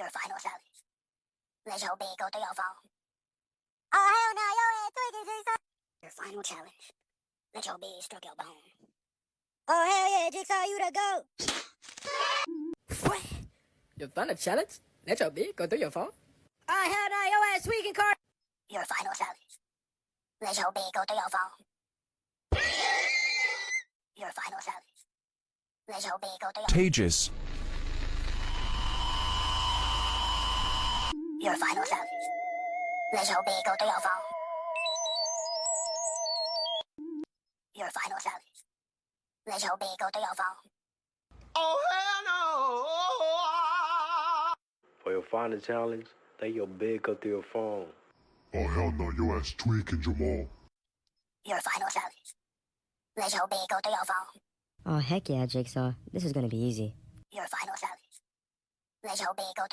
Your final challenge. Let your bed go through your phone. Oh, hell no, your ass tweaking, Jigsaw. Your final challenge. Let your bed struck your bone. Oh, hell yeah, Jigsaw, you the GOAT. Your final challenge? Let your bed go through your phone? Oh, hell no, your ass tweaking, Carter. Your final challenge. Let your bed go through your phone. Your final challenge. Let your bed go through your phone. Contagious. Your final challenge. Let your bed go through your phone. Your final challenge. Let your bed go through your phone. Oh, hell no! For your final challenge, let your bed go through your phone. Oh hell no, your ass tweaking, Jamal. Your final challenge. Let your bed go through your phone. Oh, heck yeah, Jigsaw. This is gonna be easy. Your final challenge. Let your bed go through